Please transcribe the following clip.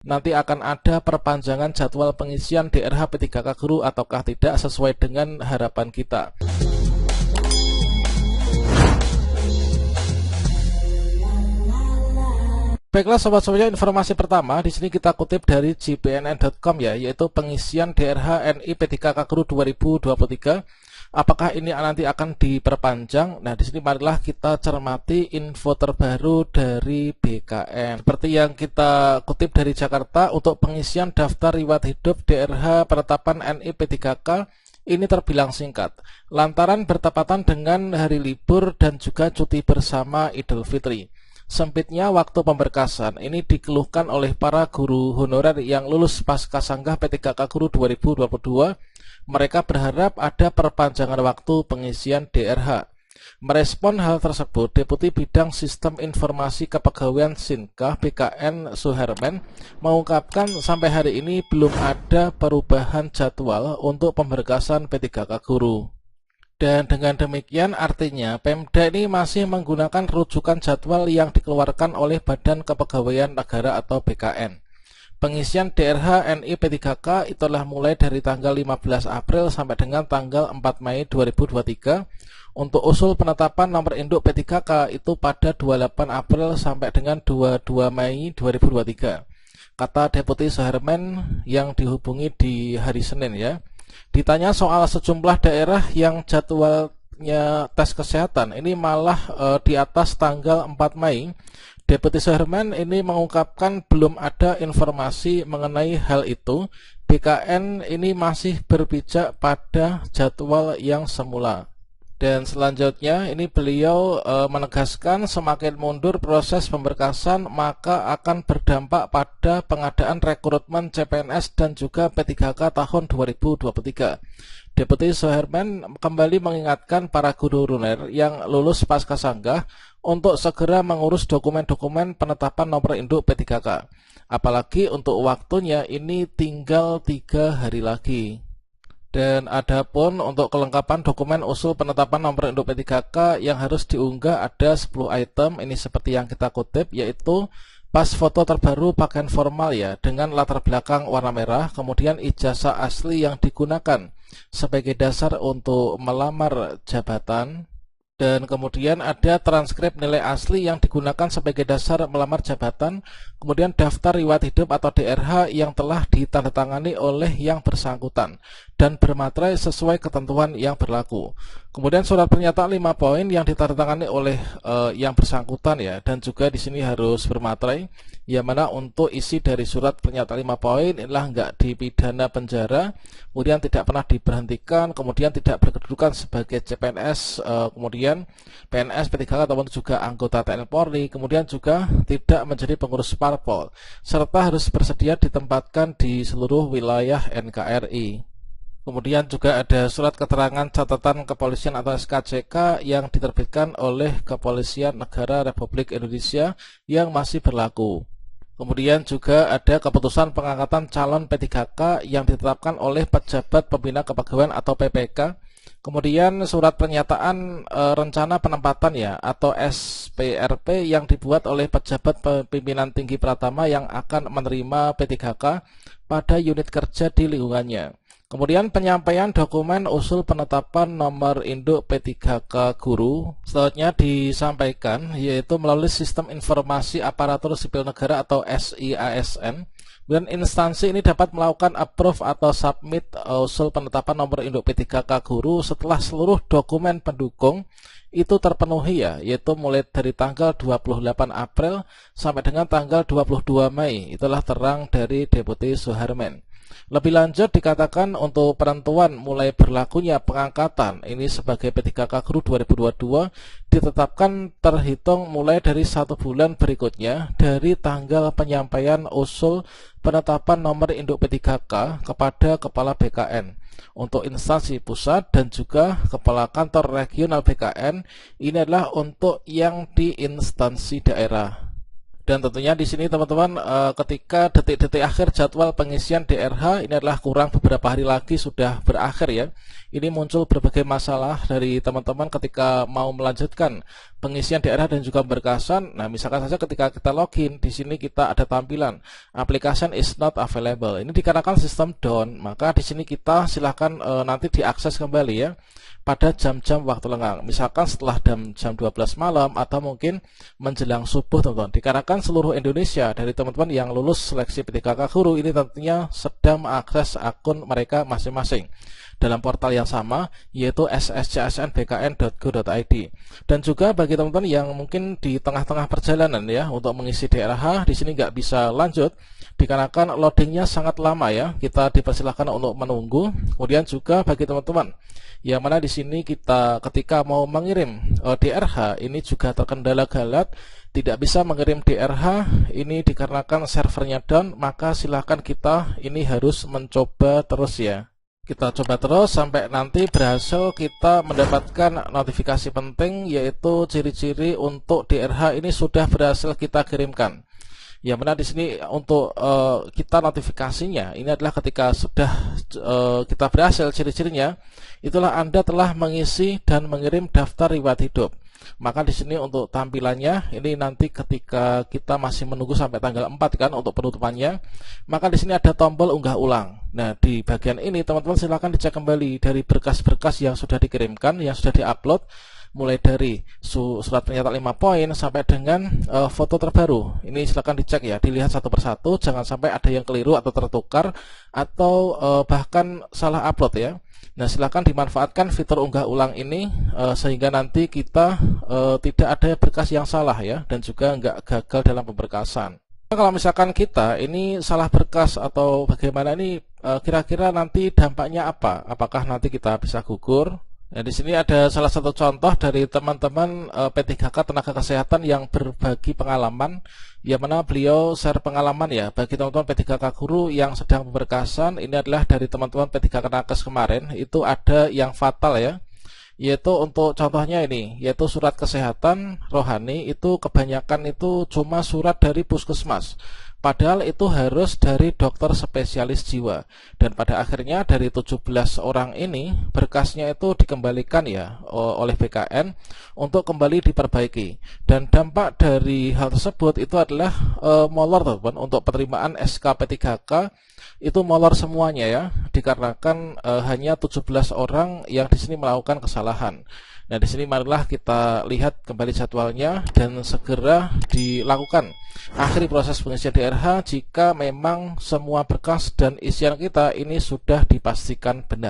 nanti akan ada perpanjangan jadwal pengisian DRH P3K Guru ataukah tidak sesuai dengan harapan kita. Baiklah sobat-sobatnya, informasi pertama di sini kita kutip dari jpnn.com ya, yaitu pengisian DRH NI P3K Guru 2023. Apakah ini nanti akan diperpanjang? Nah, di sini marilah kita cermati info terbaru dari BKN. Seperti yang kita kutip dari Jakarta, untuk pengisian daftar riwayat hidup DRH penetapan NI P3K ini terbilang singkat, lantaran bertepatan dengan hari libur dan juga cuti bersama Idul Fitri. Sempitnya waktu pemberkasan ini dikeluhkan oleh para guru honorer yang lulus pasca sanggah P3K Guru 2022. Mereka berharap ada perpanjangan waktu pengisian DRH. Merespon hal tersebut, Deputi Bidang Sistem Informasi Kepegawaian Sinkah BKN Suherman mengungkapkan sampai hari ini belum ada perubahan jadwal untuk pemberkasan P3K Guru. Dan dengan demikian artinya Pemda ini masih menggunakan rujukan jadwal yang dikeluarkan oleh Badan Kepegawaian Negara atau BKN. Pengisian DRH NI P3K itulah mulai dari tanggal 15 April sampai dengan tanggal 4 Mei 2023. Untuk usul penetapan nomor induk P3K itu pada 28 April sampai dengan 22 Mei 2023. Kata Deputi Suherman yang dihubungi di hari Senin ya. Ditanya soal sejumlah daerah yang jadwalnya tes kesehatan ini malah di atas tanggal 4 Mei, Deputi Suherman ini mengungkapkan belum ada informasi mengenai hal itu. BKN ini masih berpijak pada jadwal yang semula. Dan selanjutnya ini beliau menegaskan semakin mundur proses pemberkasan maka akan berdampak pada pengadaan rekrutmen CPNS dan juga P3K tahun 2023. Deputi Suherman kembali mengingatkan para guru honorer yang lulus pasca sanggah untuk segera mengurus dokumen-dokumen penetapan nomor induk P3K. Apalagi untuk waktunya ini tinggal 3 hari lagi. Dan adapun untuk kelengkapan dokumen usul penetapan nomor induk P3K yang harus diunggah ada 10 item. Ini seperti yang kita kutip, yaitu pas foto terbaru pakaian formal ya dengan latar belakang warna merah, kemudian ijazah asli yang digunakan sebagai dasar untuk melamar jabatan, dan kemudian ada transkrip nilai asli yang digunakan sebagai dasar melamar jabatan, kemudian daftar riwayat hidup atau DRH yang telah ditandatangani oleh yang bersangkutan dan bermaterai sesuai ketentuan yang berlaku. Kemudian surat pernyataan 5 poin yang ditandatangani oleh yang bersangkutan ya, dan juga di sini harus bermaterai, yang mana untuk isi dari surat pernyataan 5 poin inilah enggak dipidana penjara, kemudian tidak pernah diberhentikan, kemudian tidak berkedudukan sebagai CPNS, kemudian PNS, P3K ataupun juga anggota TNI Polri, kemudian juga tidak menjadi pengurus parpol, serta harus bersedia ditempatkan di seluruh wilayah NKRI. Kemudian juga ada surat keterangan catatan kepolisian atau SKCK yang diterbitkan oleh Kepolisian Negara Republik Indonesia yang masih berlaku. Kemudian juga ada keputusan pengangkatan calon P3K yang ditetapkan oleh Pejabat Pembina Kepegawaian atau PPK. Kemudian surat pernyataan rencana penempatan ya atau SPRP yang dibuat oleh pejabat pimpinan tinggi Pratama yang akan menerima P3K pada unit kerja di lingkungannya. Kemudian penyampaian dokumen usul penetapan nomor induk P3K Guru selanjutnya disampaikan yaitu melalui Sistem Informasi Aparatur Sipil Negara atau SIASN. Dan instansi ini dapat melakukan approve atau submit usul penetapan nomor induk P3K Guru setelah seluruh dokumen pendukung itu terpenuhi ya, yaitu mulai dari tanggal 28 April sampai dengan tanggal 22 Mei. Itulah terang dari Deputi Suherman. Lebih lanjut dikatakan untuk penentuan mulai berlakunya pengangkatan ini sebagai P3K Guru 2022 ditetapkan terhitung mulai dari 1 bulan berikutnya dari tanggal penyampaian usul penetapan nomor induk P3K kepada Kepala BKN. Untuk instansi pusat dan juga Kepala Kantor Regional BKN ini adalah untuk yang di instansi daerah. Dan tentunya di sini teman-teman ketika detik-detik akhir jadwal pengisian DRH ini adalah kurang beberapa hari lagi sudah berakhir ya. Ini muncul berbagai masalah dari teman-teman ketika mau melanjutkan pengisian daerah dan juga pemberkasan. Nah, misalkan saja ketika kita login, di sini kita ada tampilan application is not available. Ini dikarenakan sistem down, maka di sini kita silahkan nanti diakses kembali ya pada jam-jam waktu lenggang, misalkan setelah jam 12 malam atau mungkin menjelang subuh teman-teman. Dikarenakan seluruh Indonesia dari teman-teman yang lulus seleksi PTKK Guru ini tentunya sedang mengakses akun mereka masing-masing dalam portal yang sama, yaitu sscsnbkn.go.id. Dan juga bagi teman-teman yang mungkin di tengah-tengah perjalanan ya untuk mengisi DRH, di sini nggak bisa lanjut dikarenakan loadingnya sangat lama ya, kita dipersilahkan untuk menunggu. Kemudian juga bagi teman-teman yang mana di sini kita ketika mau mengirim DRH ini juga terkendala galat, tidak bisa mengirim DRH ini dikarenakan servernya down, maka silahkan kita ini harus mencoba terus ya. Kita coba terus sampai nanti berhasil kita mendapatkan notifikasi penting, yaitu ciri-ciri untuk DRH ini sudah berhasil kita kirimkan. Yang mana di sini untuk kita notifikasinya ini adalah ketika sudah kita berhasil ciri-cirinya, itulah Anda telah mengisi dan mengirim daftar riwayat hidup. Maka di sini untuk tampilannya ini nanti ketika kita masih menunggu sampai tanggal 4 kan untuk penutupannya, maka di sini ada tombol unggah ulang. Nah, di bagian ini teman-teman silakan dicek kembali dari berkas-berkas yang sudah dikirimkan, yang sudah diupload, mulai dari surat pernyataan 5 poin sampai dengan foto terbaru. Ini silakan dicek ya, dilihat satu persatu, jangan sampai ada yang keliru atau tertukar atau bahkan salah upload ya. Nah, silakan dimanfaatkan fitur unggah ulang ini sehingga nanti kita tidak ada berkas yang salah ya, dan juga nggak gagal dalam pemberkasan. Nah, kalau misalkan kita ini salah berkas atau bagaimana, ini kira-kira nanti dampaknya apa? Apakah nanti kita bisa gugur? Nah, di sini ada salah satu contoh dari teman-teman P3K Tenaga Kesehatan yang berbagi pengalaman, yang mana beliau share pengalaman ya bagi teman-teman P3K Guru yang sedang pemberkasan. Ini adalah dari teman-teman P3K Nakes kemarin, itu ada yang fatal ya, yaitu untuk contohnya ini, yaitu surat kesehatan rohani itu kebanyakan itu cuma surat dari puskesmas, padahal itu harus dari dokter spesialis jiwa. Dan pada akhirnya dari 17 orang ini berkasnya itu dikembalikan ya oleh BKN untuk kembali diperbaiki. Dan dampak dari hal tersebut itu adalah molor teman-teman, untuk penerimaan SK P3K itu molor semuanya ya, dikarenakan hanya 17 orang yang di sini melakukan kesalahan. Nah, di sini marilah kita lihat kembali jadwalnya dan segera dilakukan akhiri proses pengisian DRH jika memang semua berkas dan isian kita ini sudah dipastikan benar.